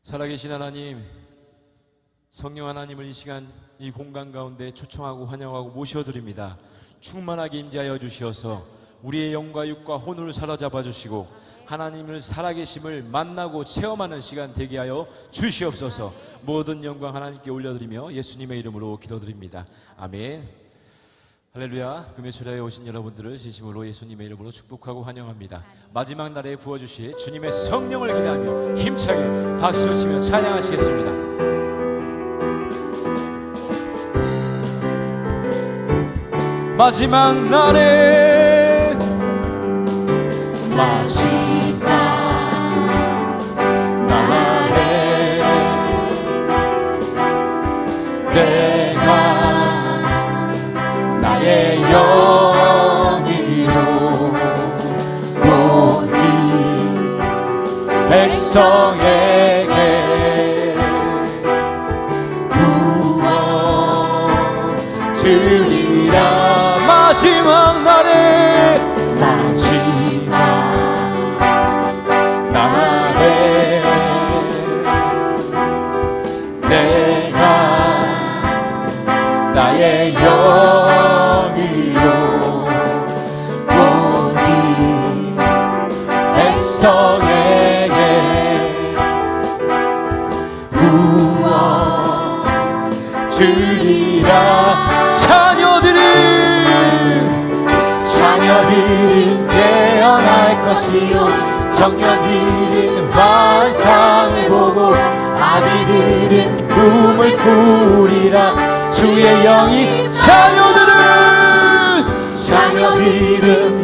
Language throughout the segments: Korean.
살아계신 하나님, 성령 하나님을 이 시간 이 공간 가운데 초청하고 환영하고 모셔드립니다. 충만하게 임재하여 주시어서 우리의 영과 육과 혼을 사로잡아 주시고 하나님을 살아계심을 만나고 체험하는 시간 되게 하여 주시옵소서. 모든 영광 하나님께 올려드리며 예수님의 이름으로 기도드립니다. 아멘. 할렐루야. 금요일에 오신 여러분들을 진심으로 예수님의 이름으로 축복하고 환영합니다. 마지막 날에 부어주실 주님의 성령을 기대하며 힘차게 박수를 치며 찬양하시겠습니다. 마지막 날에 내가 나의 영이로 모든 백성에게 부어주리라. 마지막 날에 내가 나의 영이로 모든 백성에게 부어주리라. 자녀들은 깨어날 것이요 청년들은 환상을 보고 아비들은 꿈을 꾸리라. 주의 영이 자녀들은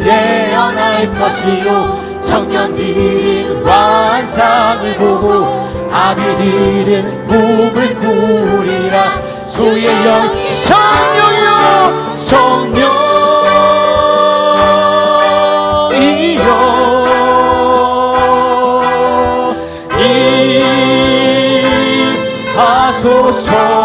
깨어날 것이요 청년들은 환상을 보고 아비들은 꿈을 꾸리라. 주의 영이 성령이여 임하소서.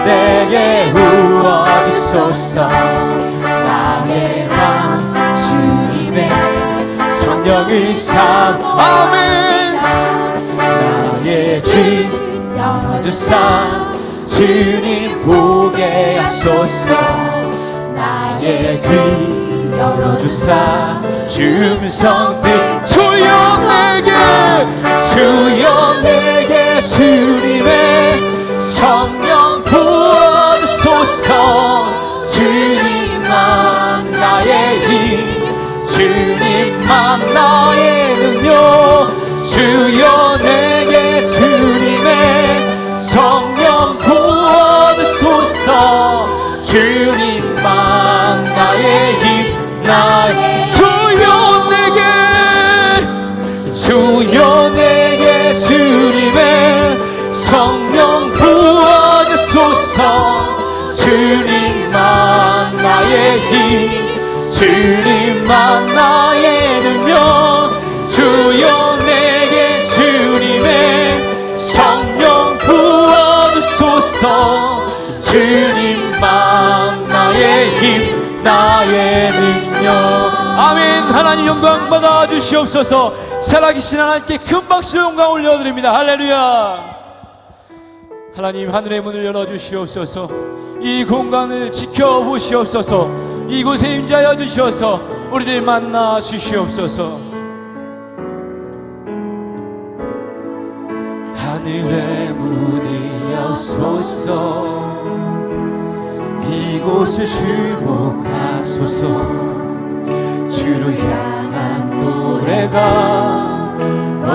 내게 부어주소서. 나의 왕 주님의 성령을 아멘. 나의 귀 열어주사 주님 보게 하소서. 나의 귀 열어주사 주음성 주여 내게 주님의 성령 부어주소서. 주님만 나의 힘 주님만 나의 능력 주여 내게 주님의 성령 부어주소서. 주님만 나의 힘 주여 내게 주님의 성령 부어주소서. 주님만 나의 힘 주님만 나의 능력 주여 내게 주님의 성령 부어주소서. 주님만 나의 힘 나의 능력. 아멘. 하나님 영광 받아 주시옵소서. 살아계신 하나님께 큰 박수 영광 올려드립니다. 할렐루야. 하나님 하늘의 문을 열어주시옵소서. 이 공간을 지켜보시옵소서. 이곳에 임재하여 주셔서 우리를 만나 주시옵소서. 하늘의 문을 여소서. 이곳을 주목하소서. 주를 향한 노래가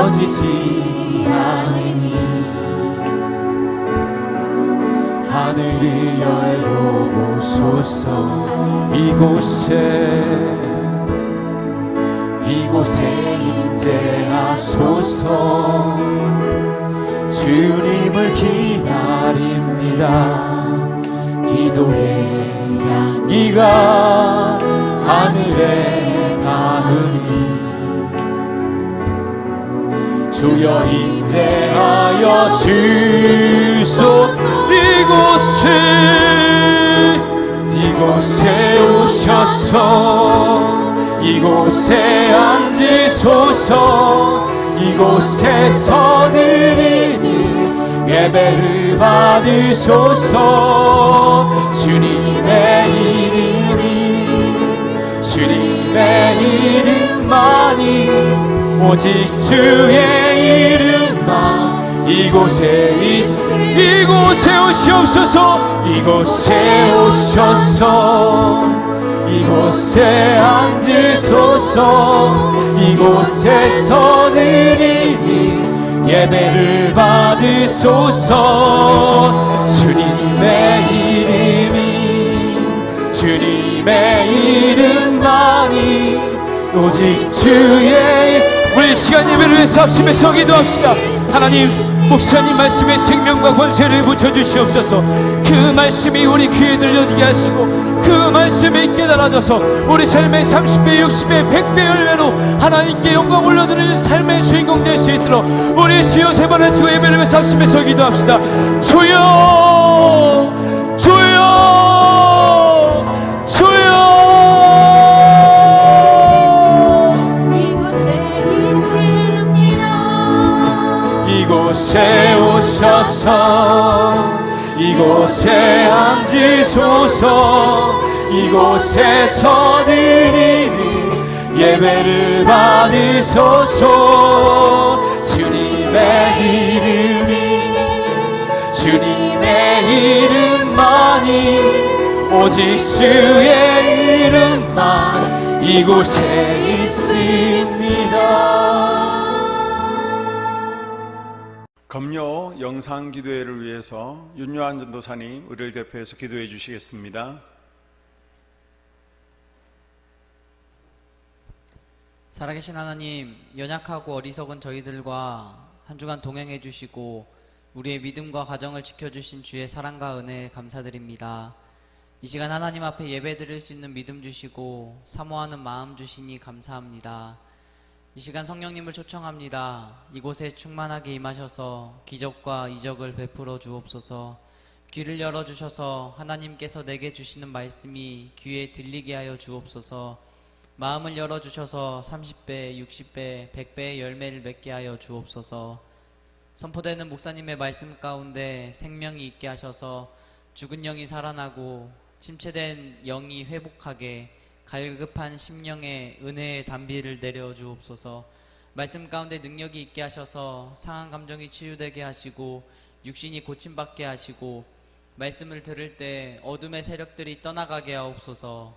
꺼지지 않으니 하늘을 열고 보소서. 이곳에 임재하소서. 주님을 기다립니다. 기도의 향기가 하늘에 닿으니 주여 임재하여 주소서. 이곳에 오셔서 이곳에 앉으소서. 이곳에서 드리는 예배를 받으소서. 주님의 이름만이 오직 주의 이름만 이곳에 오시옵소서. 이곳에 오셔서 이곳에 앉으소서. 이곳에서 드리니 예배를 받으소서. 주님의 이름만이 오직 주의. 우리 시간 예배를 위해서 합심해서 기도합시다. 하나님, 목사님 말씀에 생명과 권세를 붙여주시옵소서. 그 말씀이 우리 귀에 들려지게 하시고 그 말씀이 깨달아져서 우리 삶의 30배, 60배, 100배 열매로 하나님께 영광 올려드리는 삶의 주인공 될 수 있도록 우리 주여 세 번 외치고 예배를 위해서 합심해서 기도합시다. 주여, 주여, 주여. 이곳에 오셔서 이곳에 앉으소서. 이곳에서 드리는 예배를 받으소서. 주님의 이름만이 오직 주의 이름만 이곳에 있습니다. 검요 영상 기도회를 위해서 윤요한 전도사님 우리를 대표해서 기도해 주시겠습니다. 살아계신 하나님, 연약하고 어리석은 저희들과 한 주간 동행해 주시고 우리의 믿음과 가정을 지켜주신 주의 사랑과 은혜에 감사드립니다. 이 시간 하나님 앞에 예배 드릴 수 있는 믿음 주시고 사모하는 마음 주시니 감사합니다. 이 시간 성령님을 초청합니다. 이곳에 충만하게 임하셔서 기적과 이적을 베풀어 주옵소서. 귀를 열어주셔서 하나님께서 내게 주시는 말씀이 귀에 들리게 하여 주옵소서. 마음을 열어주셔서 30배, 60배, 100배의 열매를 맺게 하여 주옵소서. 선포되는 목사님의 말씀 가운데 생명이 있게 하셔서 죽은 영이 살아나고 침체된 영이 회복하게 갈급한 심령에 은혜의 단비를 내려 주옵소서. 말씀 가운데 능력이 있게 하셔서 상한 감정이 치유되게 하시고 육신이 고침받게 하시고 말씀을 들을 때 어둠의 세력들이 떠나가게 하옵소서.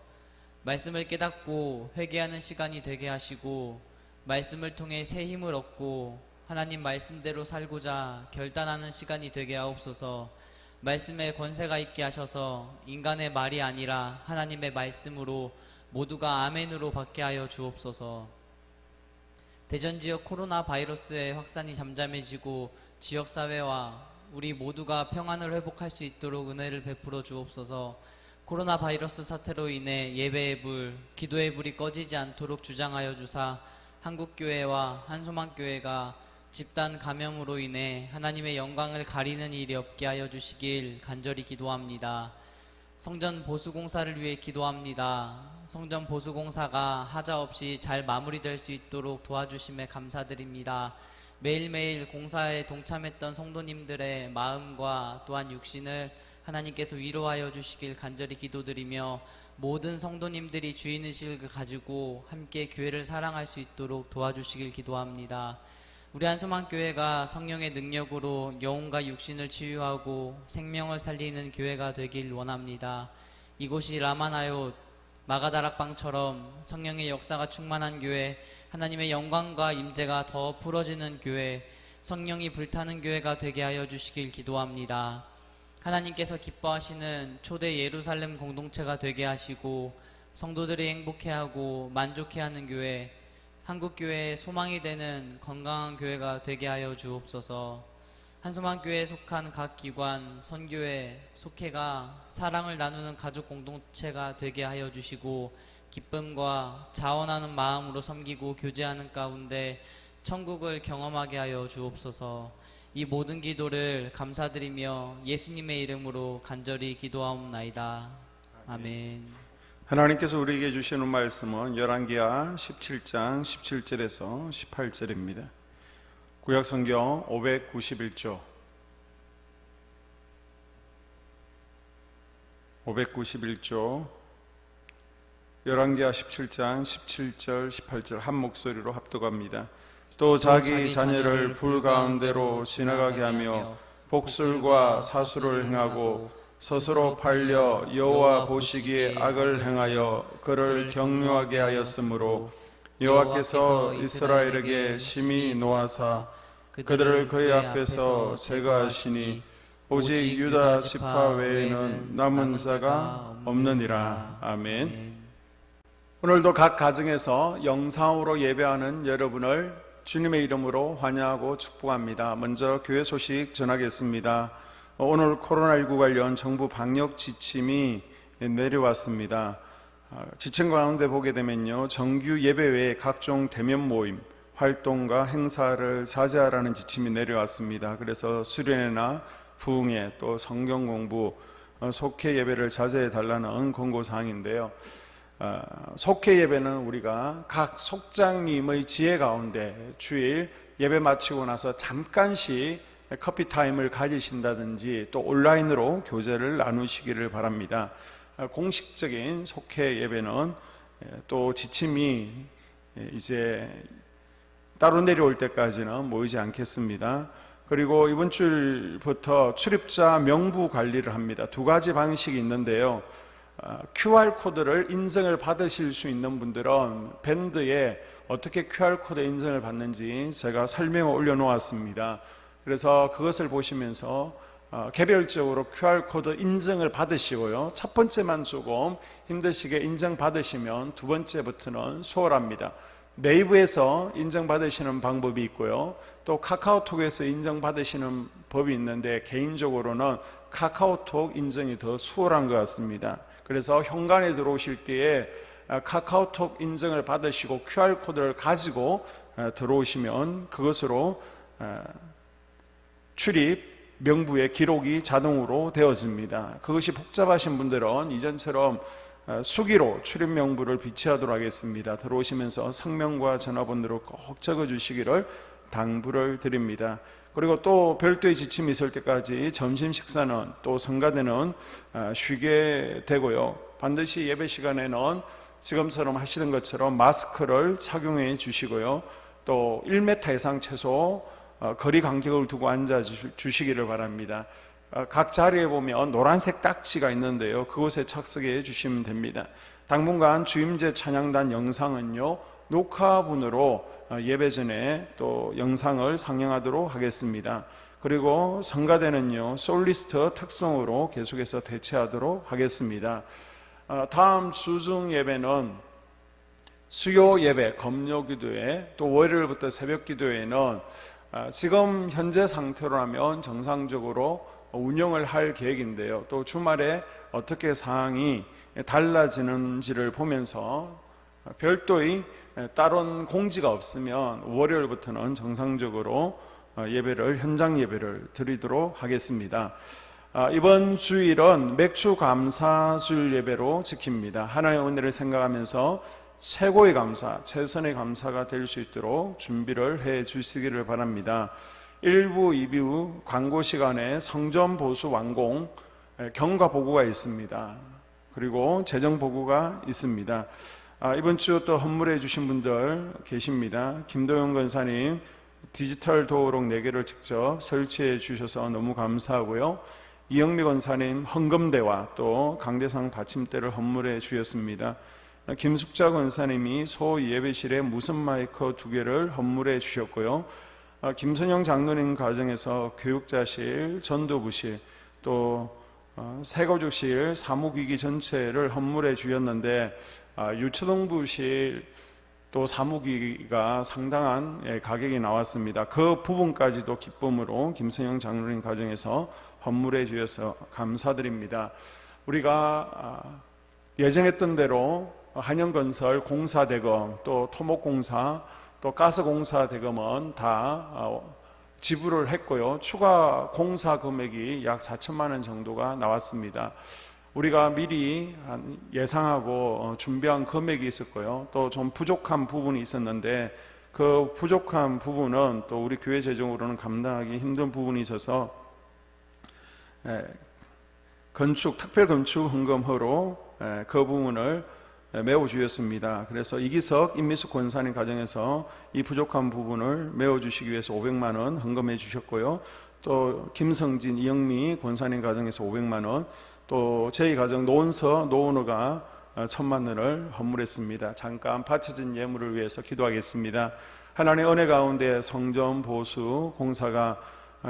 말씀을 깨닫고 회개하는 시간이 되게 하시고 말씀을 통해 새 힘을 얻고 하나님 말씀대로 살고자 결단하는 시간이 되게 하옵소서. 말씀에 권세가 있게 하셔서 인간의 말이 아니라 하나님의 말씀으로 모두가 아멘으로 받게 하여 주옵소서. 대전 지역 코로나 바이러스의 확산이 잠잠해지고 지역사회와 우리 모두가 평안을 회복할 수 있도록 은혜를 베풀어 주옵소서. 코로나 바이러스 사태로 인해 예배의 불, 기도의 불이 꺼지지 않도록 주장하여 주사 한국교회와 한소망교회가 집단 감염으로 인해 하나님의 영광을 가리는 일이 없게 하여 주시길 간절히 기도합니다. 성전 보수공사를 위해 기도합니다. 성전 보수공사가 하자 없이 잘 마무리될 수 있도록 도와주심에 감사드립니다. 매일매일 공사에 동참했던 성도님들의 마음과 또한 육신을 하나님께서 위로하여 주시길 간절히 기도드리며 모든 성도님들이 주인의식을 가지고 함께 교회를 사랑할 수 있도록 도와주시길 기도합니다. 우리 한소망교회가 성령의 능력으로 영혼과 육신을 치유하고 생명을 살리는 교회가 되길 원합니다. 이곳이 라마나요 마가다락방처럼 성령의 역사가 충만한 교회, 하나님의 영광과 임재가 더 풀어지는 교회, 성령이 불타는 교회가 되게 하여 주시길 기도합니다. 하나님께서 기뻐하시는 초대 예루살렘 공동체가 되게 하시고 성도들이 행복해하고 만족해하는 교회, 한국교회의 소망이 되는 건강한 교회가 되게 하여 주옵소서. 한소망교회에 속한 각 기관, 선교회, 속회가 사랑을 나누는 가족 공동체가 되게 하여 주시고 기쁨과 자원하는 마음으로 섬기고 교제하는 가운데 천국을 경험하게 하여 주옵소서. 이 모든 기도를 감사드리며 예수님의 이름으로 간절히 기도하옵나이다. 아멘. 하나님께서 우리에게 주시는 말씀은 열왕기하 17장 17절에서 18절입니다. 구약성경 591조 591조 열왕기하 17장 17절 18절 한 목소리로 합독합니다. 또 자기 자녀를 불 가운데로 지나가게 하며 복술과 사수를 행하고 스스로 팔려 여호와 보시기에 악을 행하여 그를 경유하게 하였으므로 여호와께서 이스라엘에게 심히 노하사 그들을 그의 앞에서 제거하시니 오직 유다 지파 외에는 남은 자가 없느니라. 아멘. 오늘도 각 가정에서 영상으로 예배하는 여러분을 주님의 이름으로 환영하고 축복합니다. 먼저 교회 소식 전하겠습니다. 오늘 코로나19 관련 정부 방역 지침이 내려왔습니다. 지침 가운데 보게 되면요, 정규 예배 외에 각종 대면 모임, 활동과 행사를 자제하라는 지침이 내려왔습니다. 그래서 수련회나 부흥회, 또 성경 공부, 속회 예배를 자제해 달라는 권고사항인데요. 속회 예배는 우리가 각 속장님의 지혜 가운데 주일 예배 마치고 나서 잠깐씩 커피 타임을 가지신다든지 또 온라인으로 교제를 나누시기를 바랍니다. 공식적인 속회 예배는 또 지침이 이제 따로 내려올 때까지는 모이지 않겠습니다. 그리고 이번 주부터 출입자 명부 관리를 합니다. 두 가지 방식이 있는데요. QR코드를 인증을 받으실 수 있는 분들은 밴드에 어떻게 QR코드 인증을 받는지 제가 설명을 올려놓았습니다. 그래서 그것을 보시면서 개별적으로 QR코드 인증을 받으시고요. 첫 번째만 조금 힘드시게 인증받으시면 두 번째부터는 수월합니다. 네이버에서 인증받으시는 방법이 있고요. 또 카카오톡에서 인증받으시는 법이 있는데 개인적으로는 카카오톡 인증이 더 수월한 것 같습니다. 그래서 현관에 들어오실 때에 카카오톡 인증을 받으시고 QR코드를 가지고 들어오시면 그것으로 출입 명부에 기록이 자동으로 되어집니다. 그것이 복잡하신 분들은 이전처럼 수기로 출입 명부를 비치하도록 하겠습니다. 들어오시면서 성명과 전화번호로 꼭 적어주시기를 당부를 드립니다. 그리고 또 별도의 지침이 있을 때까지 점심 식사는 또 성가대는 쉬게 되고요. 반드시 예배 시간에는 지금처럼 하시는 것처럼 마스크를 착용해 주시고요. 또 1m 이상 최소 거리 간격을 두고 앉아 주시기를 바랍니다. 각 자리에 보면 노란색 딱지가 있는데요. 그곳에 착석해 주시면 됩니다. 당분간 주임제 찬양단 영상은요, 녹화분으로 예배 전에 또 영상을 상영하도록 하겠습니다. 그리고 성가대는요, 솔리스트 특성으로 계속해서 대체하도록 하겠습니다. 다음 주중 예배는 수요 예배, 검요 기도회, 또 월요일부터 새벽 기도회는 지금 현재 상태로라면 정상적으로 운영을 할 계획인데요. 또 주말에 어떻게 상황이 달라지는지를 보면서 별도의 다른 공지가 없으면 월요일부터는 정상적으로 예배를, 현장 예배를 드리도록 하겠습니다. 이번 주일은 맥주 감사 주일 예배로 지킵니다. 하나님의 은혜를 생각하면서 최고의 감사, 최선의 감사가 될 수 있도록 준비를 해 주시기를 바랍니다. 1부, 2부 광고 시간에 성전 보수 완공 경과 보고가 있습니다. 그리고 재정 보고가 있습니다. 이번 주 또 헌물해 주신 분들 계십니다. 김도영 권사님 디지털 도어록 4개를 직접 설치해 주셔서 너무 감사하고요. 이영미 권사님 헌금대와 또 강대상 받침대를 헌물해 주셨습니다. 김숙자 권사님이 소 예배실에 무슨 마이크 2개를 헌물해 주셨고요. 김선영 장로님 가정에서 교육자실, 전도부실, 또 새거주실, 사무기기 전체를 헌물해 주셨는데 유초동부실 또 사무기가 상당한 가격이 나왔습니다. 그 부분까지도 기쁨으로 김선영 장로님 가정에서 헌물해 주셔서 감사드립니다. 우리가 예정했던 대로 한영건설 공사 대금, 또 토목공사, 또 가스공사 대금은 다 지불을 했고요. 추가 공사 금액이 약 4천만 원 정도가 나왔습니다. 우리가 미리 예상하고 준비한 금액이 있었고요. 또 좀 부족한 부분이 있었는데 그 부족한 부분은 또 우리 교회 재정으로는 감당하기 힘든 부분이 있어서 특별건축 헌금으로 그 부분을 메워주셨습니다. 그래서 이기석 임미숙 권사님 가정에서 이 부족한 부분을 메워주시기 위해서 500만 원 헌금해 주셨고요. 또 김성진, 이영미 권사님 가정에서 500만 원, 또 저희 가정 노은호가 1,000만 원을 헌물했습니다. 잠깐 바쳐진 예물을 위해서 기도하겠습니다. 하나님의 은혜 가운데 성전 보수 공사가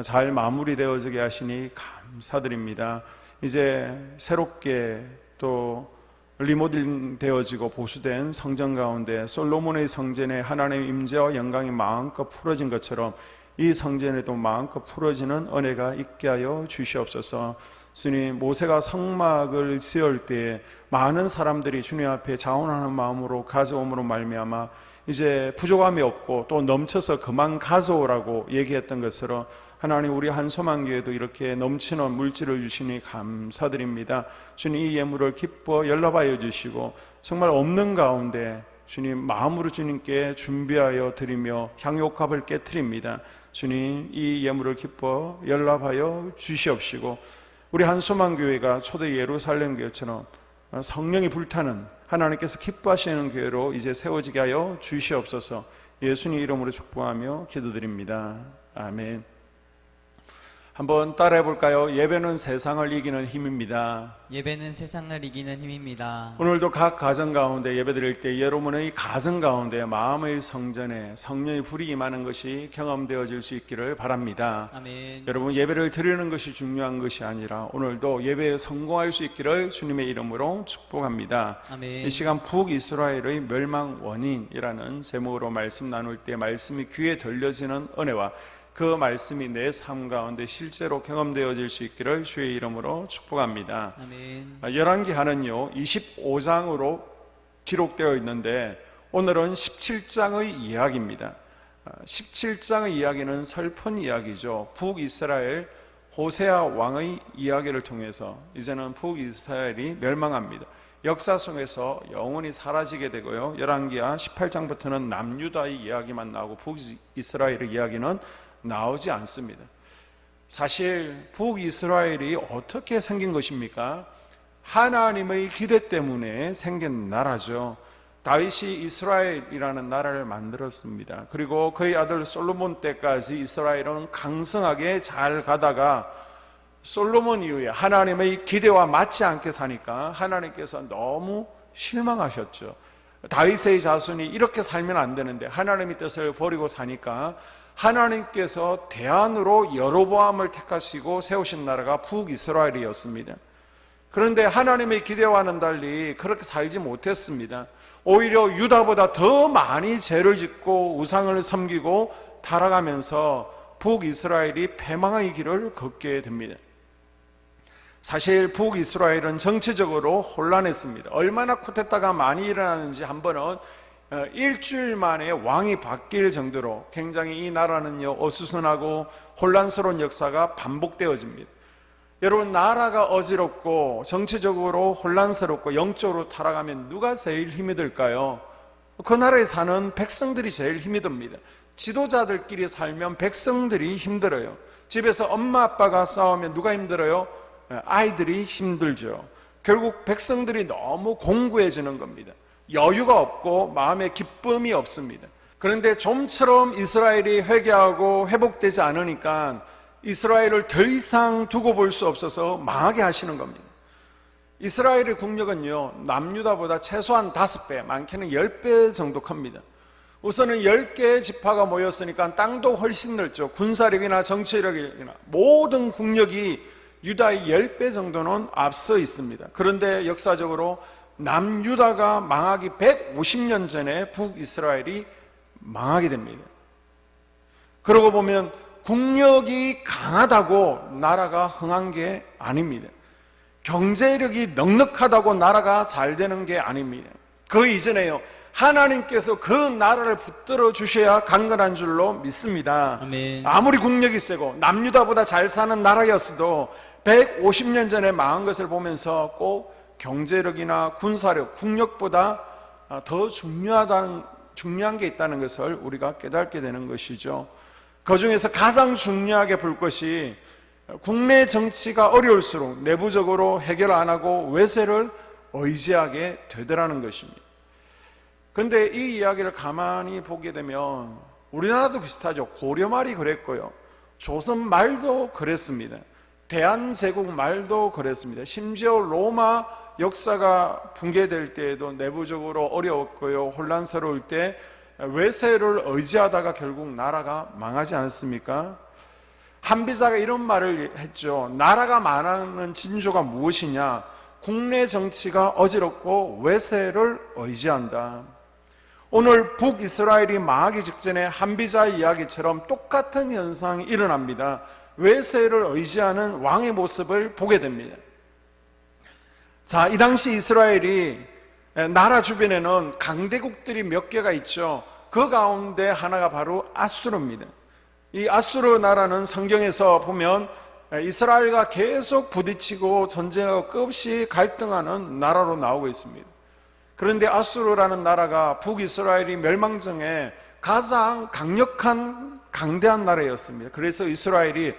잘 마무리되어지게 하시니 감사드립니다. 이제 새롭게 또 리모델링 되어지고 보수된 성전 가운데 솔로몬의 성전에 하나님의 임재와 영광이 마음껏 풀어진 것처럼 이 성전에도 마음껏 풀어지는 은혜가 있게 하여 주시옵소서. 주님, 모세가 성막을 지을 때 많은 사람들이 주님 앞에 자원하는 마음으로 가져옴으로 말미암아 이제 부족함이 없고 또 넘쳐서 그만 가져오라고 얘기했던 것처럼 하나님, 우리 한소망교회도 이렇게 넘치는 물질을 주시니 감사드립니다. 주님, 이 예물을 기뻐 연락하여 주시고 정말 없는 가운데 주님 마음으로 주님께 준비하여 드리며 향유값을 깨트립니다. 주님, 이 예물을 기뻐 연락하여 주시옵시고 우리 한소망교회가 초대 예루살렘 교회처럼 성령이 불타는 하나님께서 기뻐하시는 교회로 이제 세워지게 하여 주시옵소서. 예수님 이름으로 축복하며 기도드립니다. 아멘. 한번 따라해 볼까요? 예배는 세상을 이기는 힘입니다. 예배는 세상을 이기는 힘입니다. 오늘도 각 가정 가운데 예배드릴 때 여러분의 가정 가운데 마음의 성전에 성령의 불이 임하는 것이 경험되어질 수 있기를 바랍니다. 아멘. 여러분, 예배를 드리는 것이 중요한 것이 아니라 오늘도 예배에 성공할 수 있기를 주님의 이름으로 축복합니다. 아멘. 이 시간 북이스라엘의 멸망 원인이라는 제목으로 말씀 나눌 때 말씀이 귀에 들려지는 은혜와 그 말씀이 내 삶 가운데 실제로 경험되어질 수 있기를 주의 이름으로 축복합니다. 아멘. 열왕기하는요 25장으로 기록되어 있는데 오늘은 17장의 이야기입니다. 17장의 이야기는 슬픈 이야기죠. 북이스라엘 호세아 왕의 이야기를 통해서 이제는 북이스라엘이 멸망합니다. 역사 속에서 영원히 사라지게 되고요. 열왕기하 18장부터는 남유다의 이야기만 나오고 북이스라엘의 이야기는 나오지 않습니다. 사실 북이스라엘이 어떻게 생긴 것입니까? 하나님의 기대 때문에 생긴 나라죠. 다윗이 이스라엘이라는 나라를 만들었습니다. 그리고 그의 아들 솔로몬 때까지 이스라엘은 강성하게 잘 가다가 솔로몬 이후에 하나님의 기대와 맞지 않게 사니까 하나님께서 너무 실망하셨죠. 다윗의 자손이 이렇게 살면 안 되는데 하나님의 뜻을 버리고 사니까 하나님께서 대안으로 여로보암을 택하시고 세우신 나라가 북이스라엘이었습니다. 그런데 하나님의 기대와는 달리 그렇게 살지 못했습니다. 오히려 유다보다 더 많이 죄를 짓고 우상을 섬기고 타락하면서 북이스라엘이 패망의 길을 걷게 됩니다. 사실 북이스라엘은 정치적으로 혼란했습니다. 얼마나 쿠데타가 많이 일어나는지 한 번은 일주일 만에 왕이 바뀔 정도로 굉장히 이 나라는요 어수선하고 혼란스러운 역사가 반복되어집니다. 여러분, 나라가 어지럽고 정치적으로 혼란스럽고 영적으로 타락하면 누가 제일 힘이 들까요? 그 나라에 사는 백성들이 제일 힘이 듭니다. 지도자들끼리 살면 백성들이 힘들어요. 집에서 엄마 아빠가 싸우면 누가 힘들어요? 아이들이 힘들죠. 결국 백성들이 너무 공고해지는 겁니다. 여유가 없고 마음에 기쁨이 없습니다. 그런데 좀처럼 이스라엘이 회개하고 회복되지 않으니까 이스라엘을 더 이상 두고 볼 수 없어서 망하게 하시는 겁니다. 이스라엘의 국력은요, 남유다보다 최소한 5배, 많게는 10배 정도 큽니다. 우선은 10개의 지파가 모였으니까 땅도 훨씬 넓죠. 군사력이나 정치력이나 모든 국력이 유다의 10배 정도는 앞서 있습니다. 그런데 역사적으로 남유다가 망하기 150년 전에 북이스라엘이 망하게 됩니다. 그러고 보면 국력이 강하다고 나라가 흥한 게 아닙니다. 경제력이 넉넉하다고 나라가 잘 되는 게 아닙니다. 그 이전에요, 하나님께서 그 나라를 붙들어 주셔야 강건한 줄로 믿습니다. 아멘. 아무리 국력이 세고 남유다보다 잘 사는 나라였어도 150년 전에 망한 것을 보면서 꼭 경제력이나 군사력, 국력보다 더 중요한 게 있다는 것을 우리가 깨닫게 되는 것이죠. 그 중에서 가장 중요하게 볼 것이 국내 정치가 어려울수록 내부적으로 해결 안 하고 외세를 의지하게 되더라는 것입니다. 그런데 이 이야기를 가만히 보게 되면 우리나라도 비슷하죠. 고려 말이 그랬고요, 조선 말도 그랬습니다. 대한제국 말도 그랬습니다. 심지어 로마 역사가 붕괴될 때에도 내부적으로 어려웠고요, 혼란스러울 때 외세를 의지하다가 결국 나라가 망하지 않았습니까? 한비자가 이런 말을 했죠. 나라가 망하는 징조가 무엇이냐? 국내 정치가 어지럽고 외세를 의지한다. 오늘 북이스라엘이 망하기 직전에 한비자의 이야기처럼 똑같은 현상이 일어납니다. 외세를 의지하는 왕의 모습을 보게 됩니다. 자, 이 당시 이스라엘이 나라 주변에는 강대국들이 몇 개가 있죠. 그 가운데 하나가 바로 아수르입니다. 이 아수르 나라는 성경에서 보면 이스라엘과 계속 부딪히고 전쟁하고 끝없이 갈등하는 나라로 나오고 있습니다. 그런데 아수르라는 나라가 북이스라엘이 멸망전에 가장 강력한 강대한 나라였습니다. 그래서 이스라엘이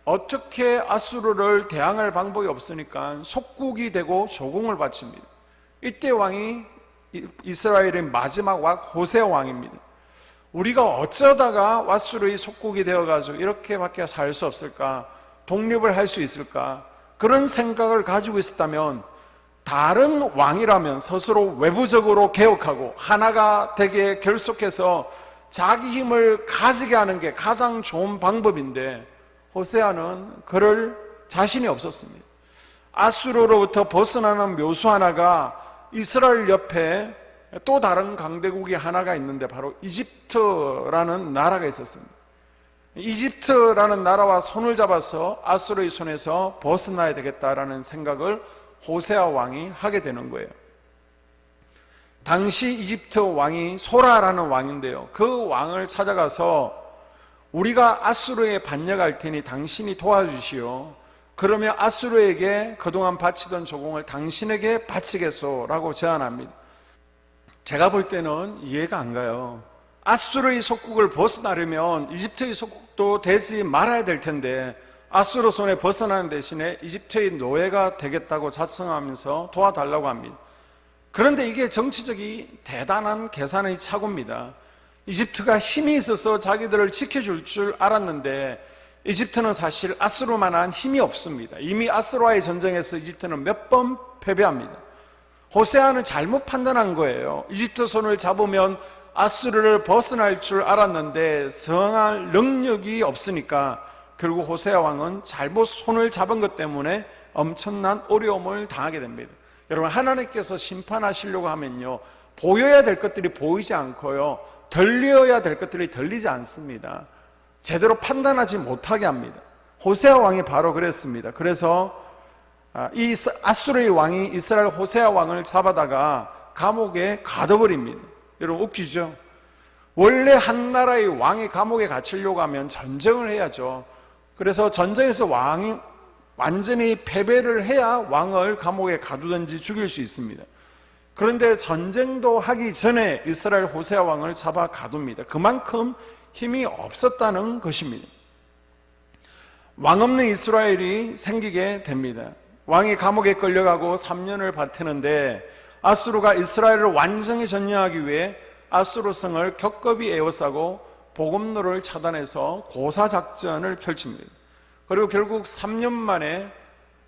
어떻게 아수르를 대항할 방법이 없으니까 속국이 되고 조공을 바칩니다. 이때 왕이 이스라엘의 마지막 왕 호세아 왕입니다. 우리가 어쩌다가 아수르의 속국이 되어가지고 이렇게밖에 살 수 없을까? 독립을 할 수 있을까? 그런 생각을 가지고 있었다면 다른 왕이라면 스스로 외부적으로 개혁하고 하나가 되게 결속해서 자기 힘을 가지게 하는 게 가장 좋은 방법인데 호세아는 그럴 자신이 없었습니다. 아수르로부터 벗어나는 묘수 하나가 이스라엘 옆에 또 다른 강대국이 하나가 있는데 바로 이집트라는 나라가 있었습니다. 이집트라는 나라와 손을 잡아서 아수르의 손에서 벗어나야 되겠다라는 생각을 호세아 왕이 하게 되는 거예요. 당시 이집트 왕이 소라라는 왕인데요, 그 왕을 찾아가서 우리가 아수르에 반역할 테니 당신이 도와주시오. 그러면 아수르에게 그동안 바치던 조공을 당신에게 바치겠소라고 제안합니다. 제가 볼 때는 이해가 안 가요. 아수르의 속국을 벗어나려면 이집트의 속국도 되지 말아야 될 텐데 아수르 손에 벗어나는 대신에 이집트의 노예가 되겠다고 자청하면서 도와달라고 합니다. 그런데 이게 정치적이 대단한 계산의 착오입니다. 이집트가 힘이 있어서 자기들을 지켜줄 줄 알았는데 이집트는 사실 아수르만한 힘이 없습니다. 이미 아수르와의 전쟁에서 이집트는 몇 번 패배합니다. 호세아는 잘못 판단한 거예요. 이집트 손을 잡으면 아수르를 벗어날 줄 알았는데 성할 능력이 없으니까 결국 호세아 왕은 잘못 손을 잡은 것 때문에 엄청난 어려움을 당하게 됩니다. 여러분, 하나님께서 심판하시려고 하면요, 보여야 될 것들이 보이지 않고요, 들려야 될 것들이 들리지 않습니다. 제대로 판단하지 못하게 합니다. 호세아 왕이 바로 그랬습니다. 그래서 이 아수르의 왕이 이스라엘 호세아 왕을 잡아다가 감옥에 가둬버립니다. 여러분, 웃기죠? 원래 한 나라의 왕이 감옥에 갇히려고 하면 전쟁을 해야죠. 그래서 전쟁에서 왕이 완전히 패배를 해야 왕을 감옥에 가두든지 죽일 수 있습니다. 그런데 전쟁도 하기 전에 이스라엘 호세아 왕을 잡아 가둡니다. 그만큼 힘이 없었다는 것입니다. 왕 없는 이스라엘이 생기게 됩니다. 왕이 감옥에 끌려가고 3년을 버티는데 아수르가 이스라엘을 완전히 점령하기 위해 아수르 성을 겹겹이 에워싸고 보급로를 차단해서 고사작전을 펼칩니다. 그리고 결국 3년 만에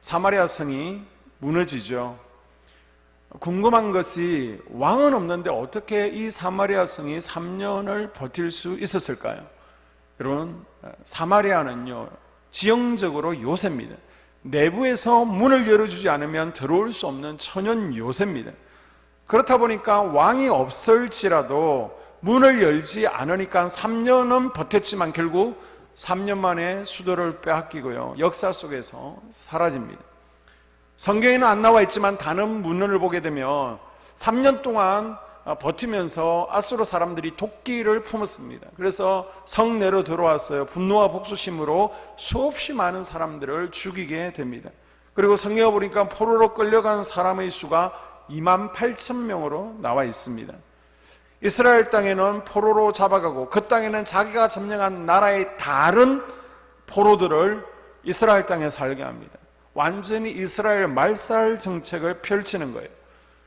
사마리아 성이 무너지죠. 궁금한 것이 왕은 없는데 어떻게 이 사마리아 성이 3년을 버틸 수 있었을까요? 여러분, 사마리아는요, 지형적으로 요새입니다. 내부에서 문을 열어주지 않으면 들어올 수 없는 천연 요새입니다. 그렇다 보니까 왕이 없을지라도 문을 열지 않으니까 3년은 버텼지만 결국 3년 만에 수도를 빼앗기고요, 역사 속에서 사라집니다. 성경에는 안 나와 있지만 다른 문헌을 보게 되면 3년 동안 버티면서 아수르 사람들이 도끼를 품었습니다. 그래서 성내로 들어왔어요. 분노와 복수심으로 수없이 많은 사람들을 죽이게 됩니다. 그리고 성경에 보니까 포로로 끌려간 사람의 수가 28,000명으로 나와 있습니다. 이스라엘 땅에는 포로로 잡아가고 그 땅에는 자기가 점령한 나라의 다른 포로들을 이스라엘 땅에 살게 합니다. 완전히 이스라엘 말살 정책을 펼치는 거예요.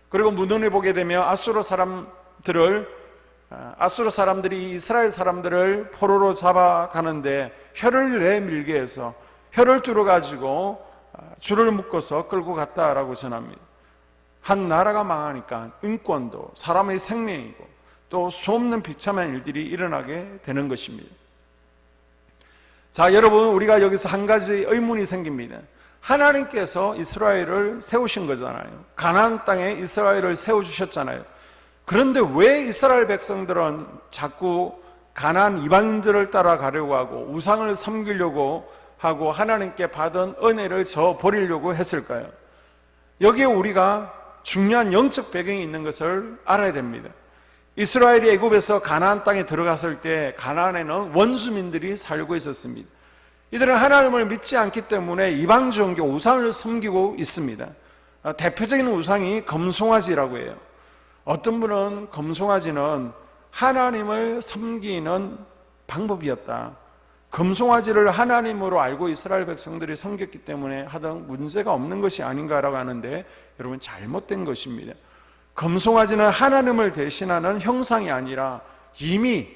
그리고 문헌에 보게 되면 아수르 사람들이 이스라엘 사람들을 포로로 잡아가는데 혀를 내밀게 해서 혀를 뚫어가지고 줄을 묶어서 끌고 갔다라고 전합니다. 한 나라가 망하니까 인권도 사람의 생명이고 또 수없는 비참한 일들이 일어나게 되는 것입니다. 자, 여러분, 우리가 여기서 한 가지 의문이 생깁니다. 하나님께서 이스라엘을 세우신 거잖아요. 가나안 땅에 이스라엘을 세워주셨잖아요. 그런데 왜 이스라엘 백성들은 자꾸 가나안 이방인들을 따라가려고 하고 우상을 섬기려고 하고 하나님께 받은 은혜를 저버리려고 했을까요? 여기에 우리가 중요한 영적 배경이 있는 것을 알아야 됩니다. 이스라엘이 애굽에서 가나안 땅에 들어갔을 때 가나안에는 원주민들이 살고 있었습니다. 이들은 하나님을 믿지 않기 때문에 이방 종교 우상을 섬기고 있습니다. 대표적인 우상이 금송아지라고 해요. 어떤 분은 금송아지는 하나님을 섬기는 방법이었다. 금송아지를 하나님으로 알고 이스라엘 백성들이 섬겼기 때문에 하던 문제가 없는 것이 아닌가라고 하는데 여러분, 잘못된 것입니다. 금송아지는 하나님을 대신하는 형상이 아니라 이미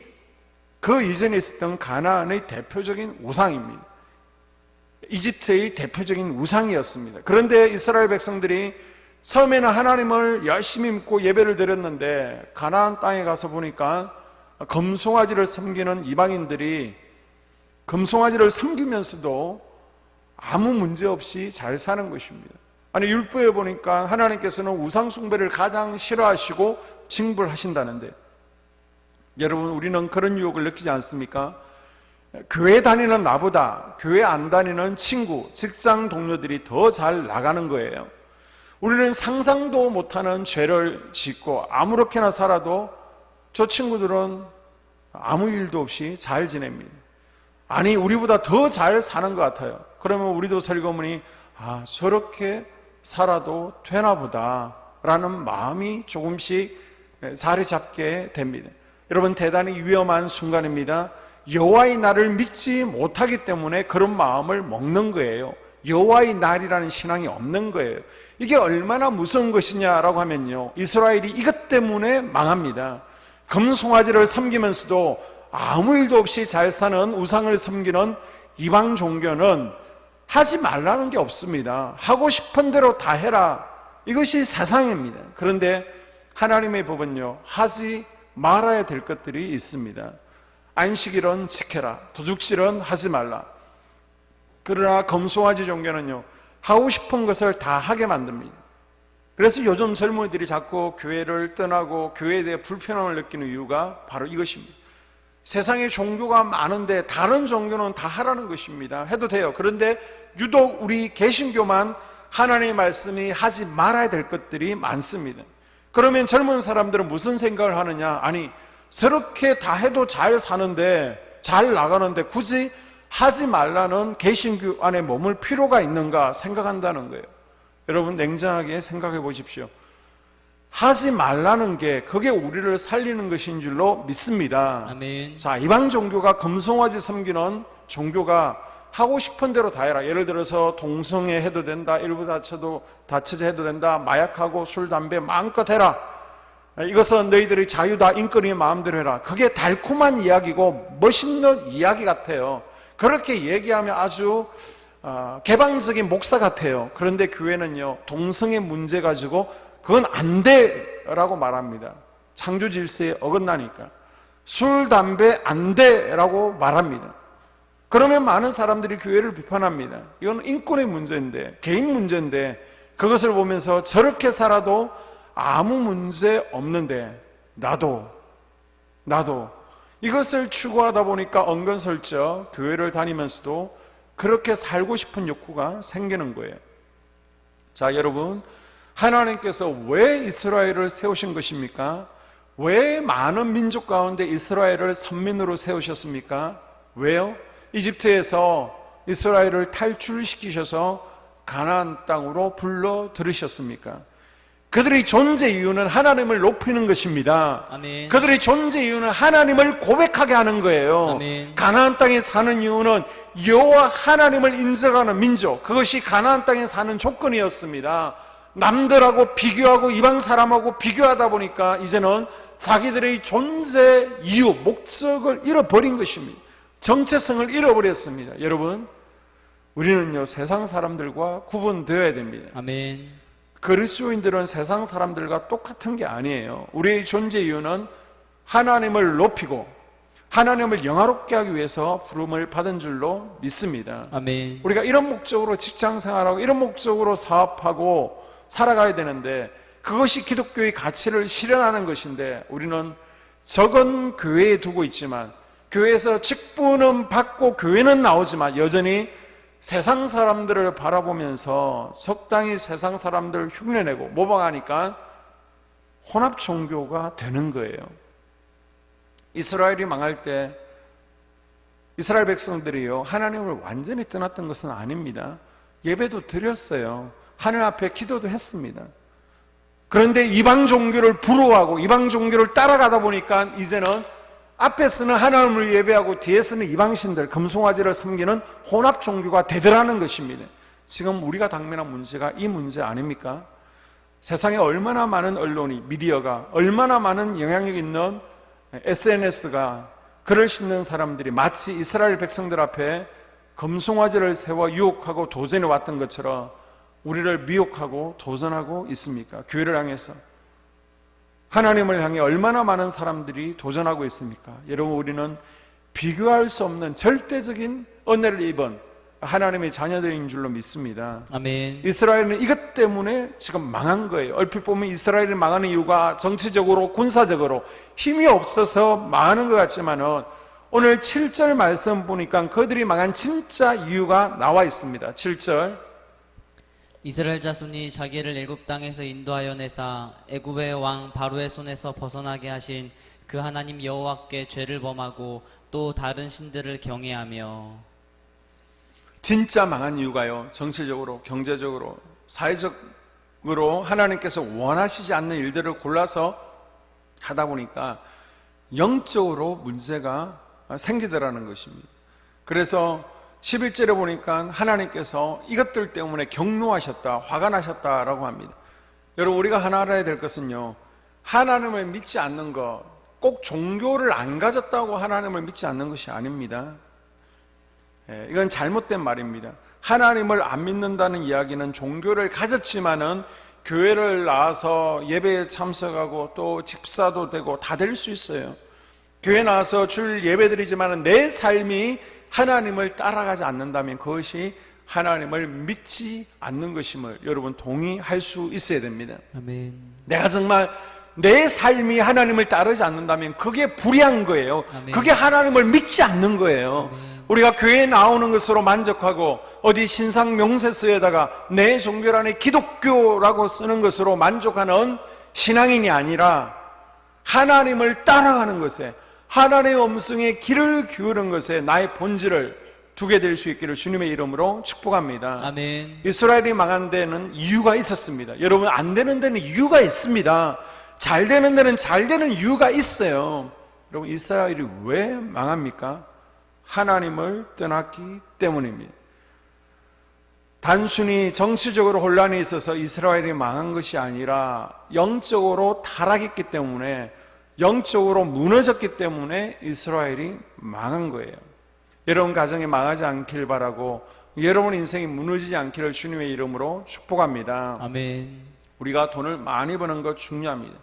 그 이전에 있었던 가나안의 대표적인 우상입니다. 이집트의 대표적인 우상이었습니다. 그런데 이스라엘 백성들이 처음에는 하나님을 열심히 믿고 예배를 드렸는데 가나안 땅에 가서 보니까 금송아지를 섬기는 이방인들이 금송아지를 섬기면서도 아무 문제 없이 잘 사는 것입니다. 아니, 율법에 보니까 하나님께서는 우상 숭배를 가장 싫어하시고 징벌하신다는데, 여러분, 우리는 그런 유혹을 느끼지 않습니까? 교회 다니는 나보다 교회 안 다니는 친구, 직장 동료들이 더 잘 나가는 거예요. 우리는 상상도 못하는 죄를 짓고 아무렇게나 살아도 저 친구들은 아무 일도 없이 잘 지냅니다. 아니, 우리보다 더 잘 사는 것 같아요. 그러면 우리도 설거머니 저렇게 살아도 되나 보다 라는 마음이 조금씩 자리 잡게 됩니다. 여러분, 대단히 위험한 순간입니다. 여호와의 날을 믿지 못하기 때문에 그런 마음을 먹는 거예요. 여호와의 날이라는 신앙이 없는 거예요. 이게 얼마나 무서운 것이냐라고 하면요, 이스라엘이 이것 때문에 망합니다. 금송아지를 섬기면서도 아무 일도 없이 잘 사는 우상을 섬기는 이방 종교는 하지 말라는 게 없습니다. 하고 싶은 대로 다 해라, 이것이 세상입니다. 그런데 하나님의 법은요, 하지 말아야 될 것들이 있습니다. 안식일은 지켜라, 도둑질은 하지 말라. 그러나 금송아지 종교는요, 하고 싶은 것을 다 하게 만듭니다. 그래서 요즘 젊은이들이 자꾸 교회를 떠나고 교회에 대해 불편함을 느끼는 이유가 바로 이것입니다. 세상에 종교가 많은데 다른 종교는 다 하라는 것입니다. 해도 돼요. 그런데 유독 우리 개신교만 하나님의 말씀이 하지 말아야 될 것들이 많습니다. 그러면 젊은 사람들은 무슨 생각을 하느냐? 아니, 저렇게 다 해도 잘 사는데, 잘 나가는데 굳이 하지 말라는 개신교 안에 머물 필요가 있는가 생각한다는 거예요. 여러분, 냉정하게 생각해 보십시오. 하지 말라는 게 그게 우리를 살리는 것인 줄로 믿습니다. 아멘. 자, 이방 종교가 금송아지 섬기는 종교가 하고 싶은 대로 다 해라. 예를 들어서 동성애 해도 된다, 일부 다처제 해도 된다, 마약하고 술, 담배 마음껏 해라, 이것은 너희들의 자유다, 인권이 마음대로 해라. 그게 달콤한 이야기고 멋있는 이야기 같아요. 그렇게 얘기하면 아주 개방적인 목사 같아요. 그런데 교회는요, 동성애 문제 가지고 그건 안 돼라고 말합니다. 창조 질서에 어긋나니까. 술, 담배 안 돼라고 말합니다. 그러면 많은 사람들이 교회를 비판합니다. 이건 인권의 문제인데, 개인 문제인데, 그것을 보면서 저렇게 살아도 아무 문제 없는데 나도 이것을 추구하다 보니까 은근슬쩍 교회를 다니면서도 그렇게 살고 싶은 욕구가 생기는 거예요. 자, 여러분, 하나님께서 왜 이스라엘을 세우신 것입니까? 왜 많은 민족 가운데 이스라엘을 선민으로 세우셨습니까? 왜요? 이집트에서 이스라엘을 탈출시키셔서 가나안 땅으로 불러 들으셨습니까? 그들의 존재 이유는 하나님을 높이는 것입니다. 아멘. 그들의 존재 이유는 하나님을 고백하게 하는 거예요. 아멘. 가나안 땅에 사는 이유는 여호와 하나님을 인정하는 민족, 그것이 가나안 땅에 사는 조건이었습니다. 남들하고 비교하고 이방 사람하고 비교하다 보니까 이제는 자기들의 존재 이유, 목적을 잃어버린 것입니다. 정체성을 잃어버렸습니다. 여러분, 우리는요, 세상 사람들과 구분되어야 됩니다. 아멘. 그리스도인들은 세상 사람들과 똑같은 게 아니에요. 우리의 존재 이유는 하나님을 높이고 하나님을 영화롭게 하기 위해서 부름을 받은 줄로 믿습니다. 아멘. 우리가 이런 목적으로 직장 생활하고 이런 목적으로 사업하고 살아가야 되는데, 그것이 기독교의 가치를 실현하는 것인데, 우리는 적은 교회에 두고 있지만, 교회에서 직분은 받고 교회는 나오지만 여전히 세상 사람들을 바라보면서 적당히 세상 사람들을 흉내내고 모방하니까 혼합 종교가 되는 거예요. 이스라엘이 망할 때 이스라엘 백성들이요, 하나님을 완전히 떠났던 것은 아닙니다. 예배도 드렸어요. 하늘 앞에 기도도 했습니다. 그런데 이방 종교를 부러워하고 이방 종교를 따라가다 보니까 이제는 앞에서는 하나님을 예배하고 뒤에서는 이방신들, 금송아지를 섬기는 혼합 종교가 되더라는 것입니다. 지금 우리가 당면한 문제가 이 문제 아닙니까? 세상에 얼마나 많은 언론이, 미디어가, 얼마나 많은 영향력 있는 SNS가, 글을 싣는 사람들이 마치 이스라엘 백성들 앞에 금송아지를 세워 유혹하고 도전해 왔던 것처럼 우리를 미혹하고 도전하고 있습니까? 교회를 향해서. 하나님을 향해 얼마나 많은 사람들이 도전하고 있습니까? 여러분, 우리는 비교할 수 없는 절대적인 은혜를 입은 하나님의 자녀들인 줄로 믿습니다. 아멘. 이스라엘은 이것 때문에 지금 망한 거예요. 얼핏 보면 이스라엘이 망하는 이유가 정치적으로, 군사적으로 힘이 없어서 망하는 것 같지만은 오늘 7절 말씀 보니까 그들이 망한 진짜 이유가 나와 있습니다. 7절. 이스라엘 자손이 자기를 애굽 땅에서 인도하여 내사 애굽의 왕 바로의 손에서 벗어나게 하신 그 하나님 여호와께 죄를 범하고 또 다른 신들을 경외하며. 진짜 망한 이유가요, 정치적으로, 경제적으로, 사회적으로 하나님께서 원하시지 않는 일들을 골라서 하다 보니까 영적으로 문제가 생기더라는 것입니다. 그래서 11절에 보니까 하나님께서 이것들 때문에 경노하셨다, 화가 나셨다라고 합니다. 여러분, 우리가 하나 알아야 될 것은요, 하나님을 믿지 않는 것, 꼭 종교를 안 가졌다고 하나님을 믿지 않는 것이 아닙니다. 이건 잘못된 말입니다. 하나님을 안 믿는다는 이야기는 종교를 가졌지만은 교회를 나와서 예배에 참석하고 또 집사도 되고 다 될 수 있어요. 교회 나와서 줄 예배드리지만은 내 삶이 하나님을 따라가지 않는다면 그것이 하나님을 믿지 않는 것임을 여러분 동의할 수 있어야 됩니다. 아멘. 내가 정말 내 삶이 하나님을 따르지 않는다면 그게 불의한 거예요. 아멘. 그게 하나님을 믿지 않는 거예요. 아멘. 우리가 교회에 나오는 것으로 만족하고 어디 신상 명세서에다가 내 종교란에 기독교라고 쓰는 것으로 만족하는 신앙인이 아니라 하나님을 따라가는 것에, 하나님의 음성에 귀를 기울이는 것에 나의 본질을 두게 될 수 있기를 주님의 이름으로 축복합니다. 아멘. 이스라엘이 망한 데는 이유가 있었습니다. 여러분, 안 되는 데는 이유가 있습니다. 잘 되는 데는 잘 되는 이유가 있어요. 여러분, 이스라엘이 왜 망합니까? 하나님을 떠났기 때문입니다. 단순히 정치적으로 혼란이 있어서 이스라엘이 망한 것이 아니라 영적으로 타락했기 때문에, 영적으로 무너졌기 때문에 이스라엘이 망한 거예요. 여러분 가정이 망하지 않길 바라고 여러분 인생이 무너지지 않기를 주님의 이름으로 축복합니다. 아멘. 우리가 돈을 많이 버는 것 중요합니다.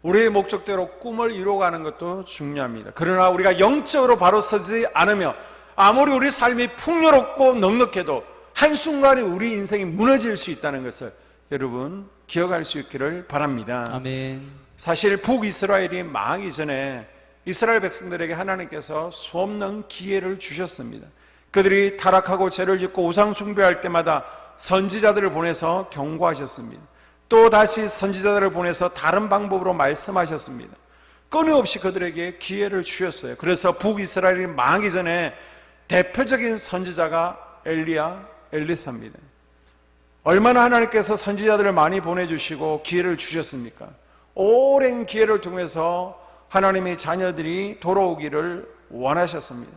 우리의 목적대로 꿈을 이루어가는 것도 중요합니다. 그러나 우리가 영적으로 바로 서지 않으며 아무리 우리 삶이 풍요롭고 넉넉해도 한순간에 우리 인생이 무너질 수 있다는 것을 여러분 기억할 수 있기를 바랍니다. 아멘. 사실 북이스라엘이 망하기 전에 이스라엘 백성들에게 하나님께서 수없는 기회를 주셨습니다. 그들이 타락하고 죄를 짓고 우상 숭배할 때마다 선지자들을 보내서 경고하셨습니다. 또 다시 선지자들을 보내서 다른 방법으로 말씀하셨습니다. 끊임없이 그들에게 기회를 주셨어요. 그래서 북이스라엘이 망하기 전에 대표적인 선지자가 엘리사입니다. 얼마나 하나님께서 선지자들을 많이 보내주시고 기회를 주셨습니까? 오랜 기회를 통해서 하나님의 자녀들이 돌아오기를 원하셨습니다.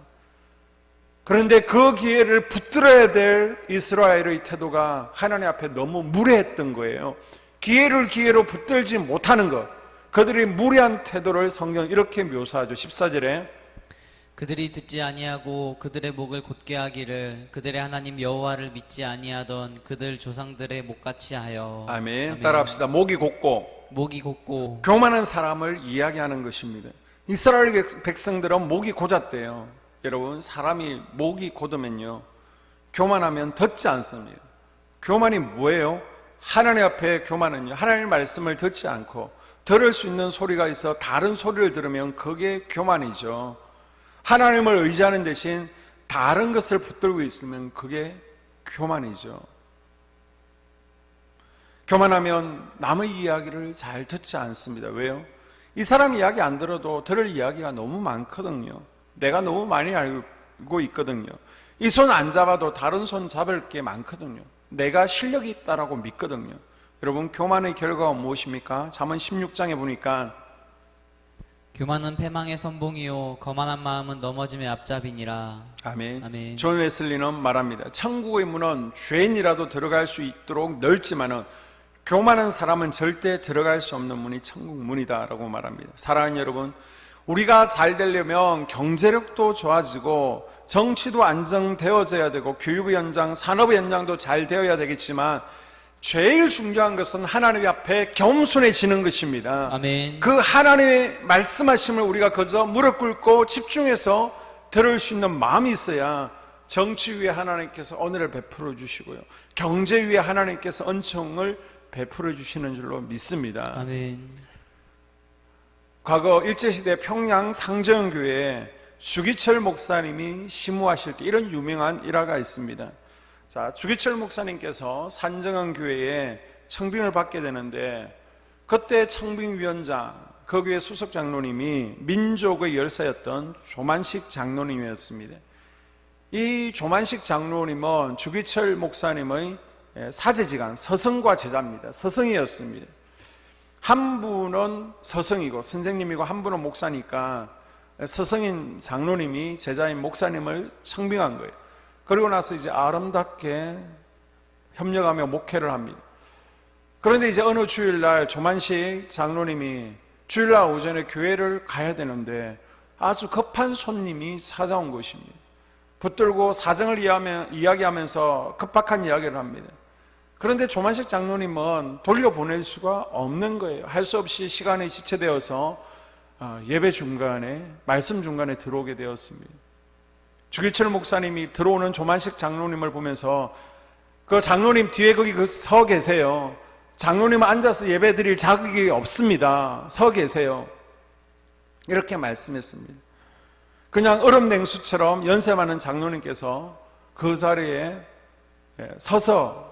그런데 그 기회를 붙들어야 될 이스라엘의 태도가 하나님 앞에 너무 무례했던 거예요. 기회를 기회로 붙들지 못하는 것, 그들의 무례한 태도를 성경은 이렇게 묘사하죠. 14절에 그들이 듣지 아니하고 그들의 목을 곧게 하기를 그들의 하나님 여호와를 믿지 아니하던 그들 조상들의 목같이 하여. 아멘. 따라합시다. 목이 곧고 목이 곧고 교만한 사람을 이야기하는 것입니다. 이스라엘 백성들은 목이 곧았대요. 여러분, 사람이 목이 곧으면요 교만하면 듣지 않습니다. 교만이 뭐예요? 하나님 앞에 교만은요, 하나님의 말씀을 듣지 않고 들을 수 있는 소리가 있어 다른 소리를 들으면 그게 교만이죠. 하나님을 의지하는 대신 다른 것을 붙들고 있으면 그게 교만이죠. 교만하면 남의 이야기를 잘 듣지 않습니다. 왜요? 이 사람 이야기 안 들어도 들을 이야기가 너무 많거든요. 내가 너무 많이 알고 있거든요. 이 손 안 잡아도 다른 손 잡을 게 많거든요. 내가 실력이 있다라고 믿거든요. 여러분, 교만의 결과가 무엇입니까? 잠언 16장에 보니까 교만은 패망의 선봉이요 거만한 마음은 넘어짐의 앞잡이니라. 아멘. 아멘. 존 웨슬리는 말합니다. 천국의 문은 죄인이라도 들어갈 수 있도록 넓지만은 교만한 사람은 절대 들어갈 수 없는 문이 천국 문이다라고 말합니다. 사랑하는 여러분, 우리가 잘 되려면 경제력도 좋아지고 정치도 안정되어져야 되고 교육의 연장, 산업의 연장도 잘 되어야 되겠지만 제일 중요한 것은 하나님 앞에 겸손해지는 것입니다. 아멘. 그 하나님의 말씀하심을 우리가 그저 무릎 꿇고 집중해서 들을 수 있는 마음이 있어야 정치 위에 하나님께서 은혜를 베풀어 주시고요, 경제 위에 하나님께서 은총을 베풀어 주시는 줄로 믿습니다. 아멘. 과거 일제시대 평양 상정교회에 주기철 목사님이 심우하실 때 이런 유명한 일화가 있습니다. 자, 주기철 목사님께서 산정한 교회에 청빙을 받게 되는데 그때 청빙위원장, 그 교회 수석 장로님이 민족의 열사였던 조만식 장로님이었습니다. 이 조만식 장로님은 주기철 목사님의 사제지간 서성과 제자입니다. 서성이었습니다. 한 분은 서성이고 선생님이고 한 분은 목사니까 서성인 장로님이 제자인 목사님을 청빙한 거예요. 그리고 나서 이제 아름답게 협력하며 목회를 합니다. 그런데 이제 어느 주일날 조만식 장로님이 주일날 오전에 교회를 가야 되는데 아주 급한 손님이 찾아온 것입니다. 붙들고 사정을 이야기하면서 급박한 이야기를 합니다. 그런데 조만식 장로님은 돌려보낼 수가 없는 거예요. 할 수 없이 시간이 지체되어서 예배 중간에, 말씀 중간에 들어오게 되었습니다. 주기철 목사님이 들어오는 조만식 장로님을 보면서 그 장로님 뒤에 거기 서 계세요. 장로님은 앉아서 예배 드릴 자격이 없습니다. 서 계세요. 이렇게 말씀했습니다. 그냥 얼음 냉수처럼 연세 많은 장로님께서 그 자리에 서서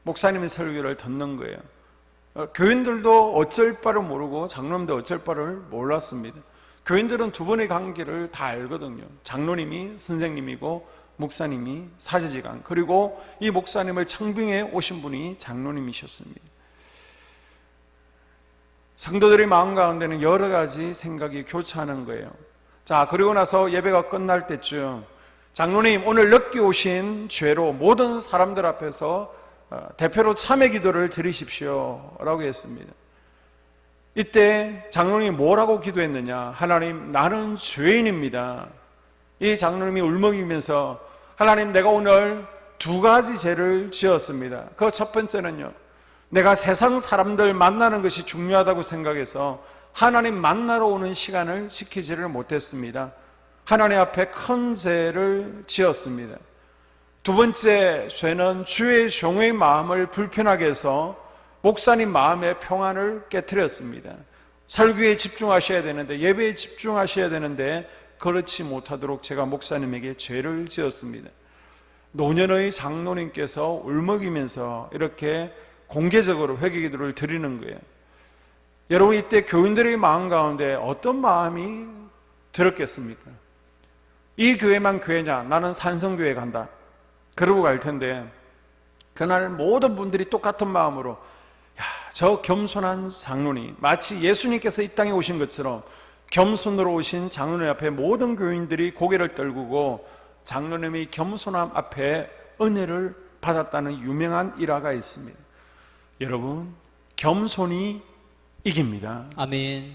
목사님의 설교를 듣는 거예요. 교인들도 어쩔 바를 모르고 장로님도 어쩔 바를 몰랐습니다. 교인들은 두 분의 관계를 다 알거든요. 장로님이 선생님이고 목사님이 사제지간, 그리고 이 목사님을 청빙해 오신 분이 장로님이셨습니다. 성도들의 마음 가운데는 여러 가지 생각이 교차하는 거예요. 자, 그리고 나서 예배가 끝날 때쯤 장로님, 오늘 늦게 오신 죄로 모든 사람들 앞에서 대표로 참회 기도를 드리십시오 라고 했습니다. 이때 장로님이 뭐라고 기도했느냐? 하나님, 나는 죄인입니다. 이 장로님이 울먹이면서 하나님, 내가 오늘 두 가지 죄를 지었습니다. 그 첫 번째는요, 내가 세상 사람들 만나는 것이 중요하다고 생각해서 하나님 만나러 오는 시간을 지키지를 못했습니다. 하나님 앞에 큰 죄를 지었습니다. 두 번째 죄는 주의 종의 마음을 불편하게 해서 목사님 마음의 평안을 깨트렸습니다. 설교에 집중하셔야 되는데, 예배에 집중하셔야 되는데 그렇지 못하도록 제가 목사님에게 죄를 지었습니다. 노년의 장로님께서 울먹이면서 이렇게 공개적으로 회개기도를 드리는 거예요. 여러분, 이때 교인들의 마음 가운데 어떤 마음이 들었겠습니까? 이 교회만 교회냐? 나는 산성교회 간다. 그러고 갈 텐데, 그날 모든 분들이 똑같은 마음으로, 야, 저 겸손한 장로님, 마치 예수님께서 이 땅에 오신 것처럼 겸손으로 오신 장로님 앞에 모든 교인들이 고개를 떨구고 장로님의 겸손함 앞에 은혜를 받았다는 유명한 일화가 있습니다. 여러분, 겸손이 이깁니다. 아멘.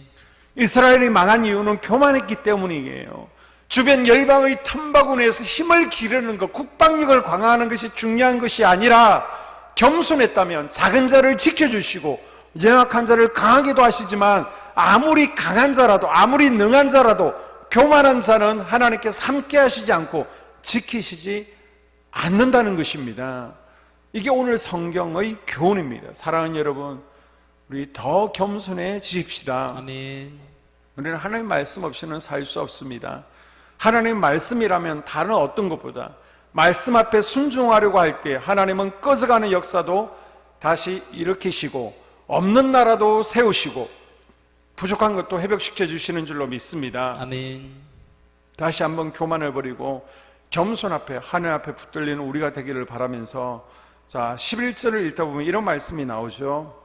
이스라엘이 망한 이유는 교만했기 때문이에요. 주변 열방의 틈바구니에서 힘을 기르는 것, 국방력을 강화하는 것이 중요한 것이 아니라 겸손했다면 작은 자를 지켜주시고 연약한 자를 강하게도 하시지만, 아무리 강한 자라도, 아무리 능한 자라도 교만한 자는 하나님께서 함께 하시지 않고 지키시지 않는다는 것입니다. 이게 오늘 성경의 교훈입니다. 사랑하는 여러분, 우리 더 겸손해지십시다. 아멘. 우리는 하나님 말씀 없이는 살 수 없습니다. 하나님 말씀이라면 다른 어떤 것보다 말씀 앞에 순종하려고 할 때 하나님은 꺼져가는 역사도 다시 일으키시고 없는 나라도 세우시고 부족한 것도 회복시켜 주시는 줄로 믿습니다. 아멘. 다시 한번 교만을 버리고 겸손 앞에, 하늘 앞에 붙들리는 우리가 되기를 바라면서, 자, 11절을 읽다 보면 이런 말씀이 나오죠.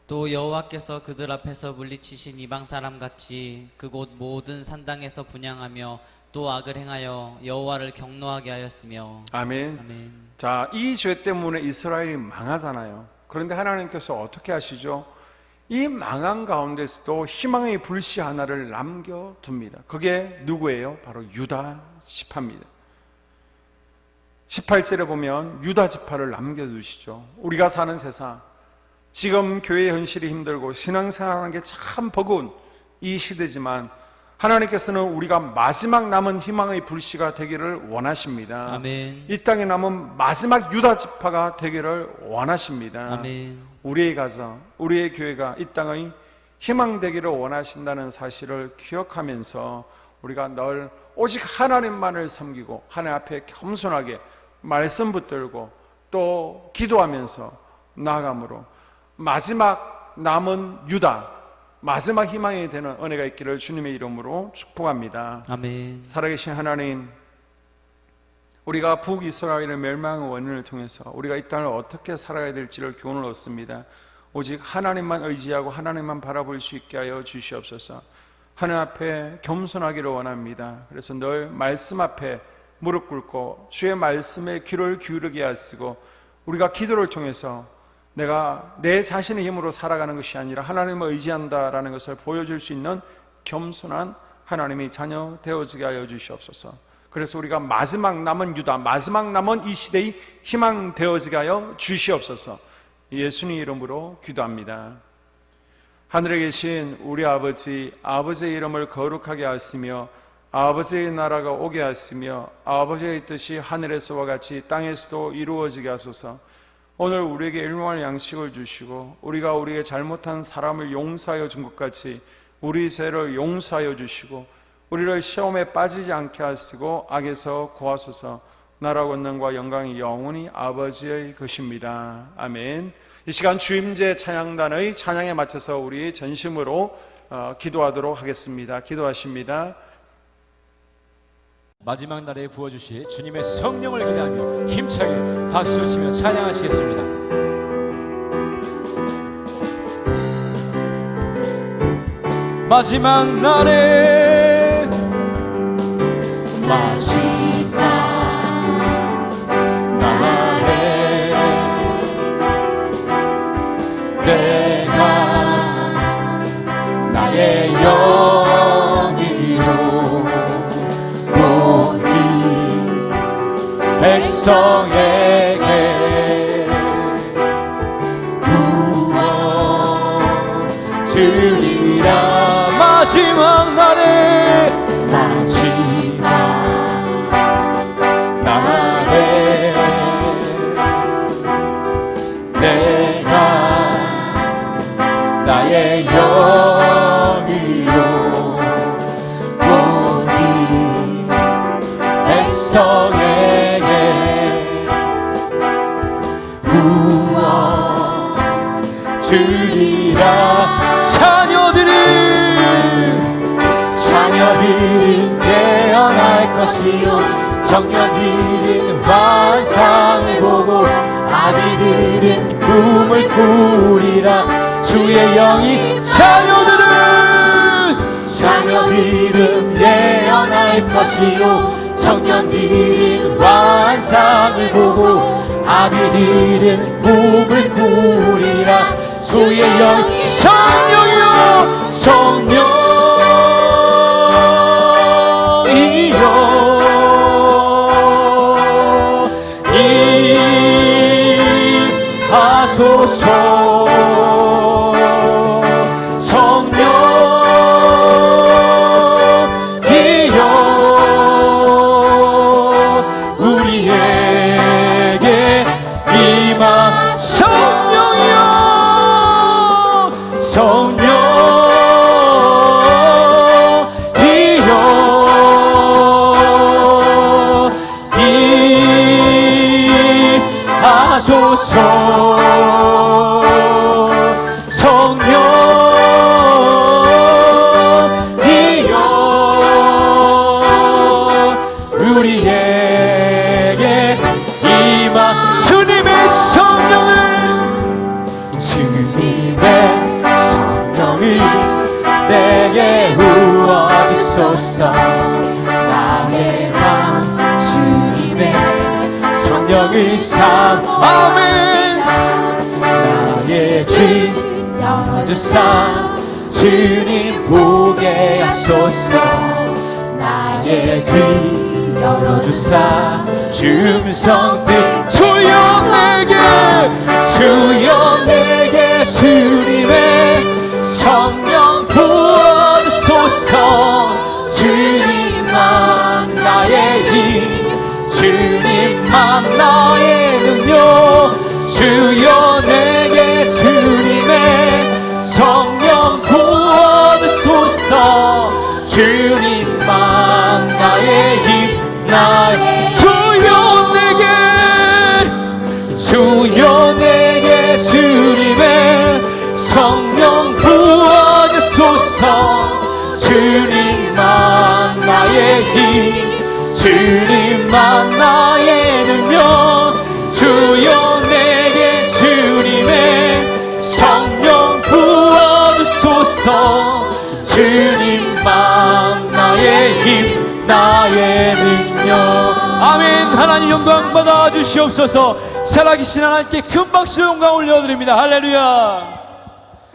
또 여호와께서 그들 앞에서 물리치신 이방 사람 같이 그곳 모든 산당에서 분향하며 또 악을 행하여 여호와를 경노하게 하였으며. 아멘. 아멘. 자, 이 죄 때문에 이스라엘이 망하잖아요. 그런데 하나님께서 어떻게 하시죠? 이 망한 가운데서도 희망의 불씨 하나를 남겨둡니다. 그게 누구예요? 바로 유다 지파입니다. 18절에 보면 유다 지파를 남겨두시죠. 우리가 사는 세상, 지금 교회 현실이 힘들고 신앙생활하는 게 참 버거운 이 시대지만 하나님께서는 우리가 마지막 남은 희망의 불씨가 되기를 원하십니다. 아멘. 이 땅에 남은 마지막 유다 지파가 되기를 원하십니다. 아멘. 우리의 가정, 우리의 교회가 이 땅의 희망 되기를 원하신다는 사실을 기억하면서 우리가 늘 오직 하나님만을 섬기고 하나님 앞에 겸손하게 말씀 붙들고 또 기도하면서 나아감으로 마지막 남은 유다, 마지막 희망이 되는 은혜가 있기를 주님의 이름으로 축복합니다. 아멘. 살아계신 하나님, 우리가 북이스라엘의 멸망의 원인을 통해서 우리가 이 땅을 어떻게 살아야 될지를 교훈을 얻습니다. 오직 하나님만 의지하고 하나님만 바라볼 수 있게 하여 주시옵소서. 하나님 앞에 겸손하기를 원합니다. 그래서 늘 말씀 앞에 무릎 꿇고 주의 말씀에 귀를 기울이게 하시고, 우리가 기도를 통해서 내가 내 자신의 힘으로 살아가는 것이 아니라 하나님을 의지한다라는 것을 보여줄 수 있는 겸손한 하나님의 자녀 되어지게 하여 주시옵소서. 그래서 우리가 마지막 남은 유다, 마지막 남은 이 시대의 희망 되어지게 하여 주시옵소서. 예수님 이름으로 기도합니다. 하늘에 계신 우리 아버지, 아버지의 이름을 거룩하게 하시며 아버지의 나라가 오게 하시며 아버지의 뜻이 하늘에서와 같이 땅에서도 이루어지게 하소서. 오늘 우리에게 일용할 양식을 주시고 우리가 우리에게 잘못한 사람을 용서하여 준 것 같이 우리 죄를 용서하여 주시고 우리를 시험에 빠지지 않게 하시고 악에서 구하소서. 나라 권능과 영광이 영원히 아버지의 것입니다. 아멘. 이 시간 주임제 찬양단의 찬양에 맞춰서 우리 전심으로 기도하도록 하겠습니다. 기도하십니다. 마지막 날에 부어주실 주님의 성령을 기대하며 힘차게 박수를 치며 찬양하시겠습니다. 마지막 날에 마지막 날에 내가 나의 영이로 백성에게 구원 주리라. 마지막 날에 내가 나의 영이로 모든 백성에게 구원 주리라. 자녀들은 깨어날 것이요 청년들은 환상을 보고 아비들은 꿈을 꾸리라. 주의 영이 자녀들은 깨어날 것이요 청년들은 환상을 보고 아비들은 꿈을 꾸리라. 주의 영이 성령이여 임하소서. 성령이여 우리에게 임하. 성령이여 우리에게 임하. 주님의 성령을 내게 부어주소서. 나의 왕 주님의 성령을 아멘. 나의 귀 열어주사 주님 보게 하소서. 나의 귀 열어주사 주음성 주여 내게 주님의 성령 부어주소서. 주님만 나의 힘 주님만 나의 능력. 주여 내게 주님의 성령 부어주소서. 주님만 나의 힘 주여 내게 주님의 성령 부어주소서. 주님만 나의 힘 주님만 나의 능력. 주여 내게 주님의 성령 부어주소서. 주님만 나의 힘 나의 능력. 아멘. 하나님 영광 받아 주시옵소서. 살아계신 하나님께 큰 박수 영광 올려드립니다. 할렐루야.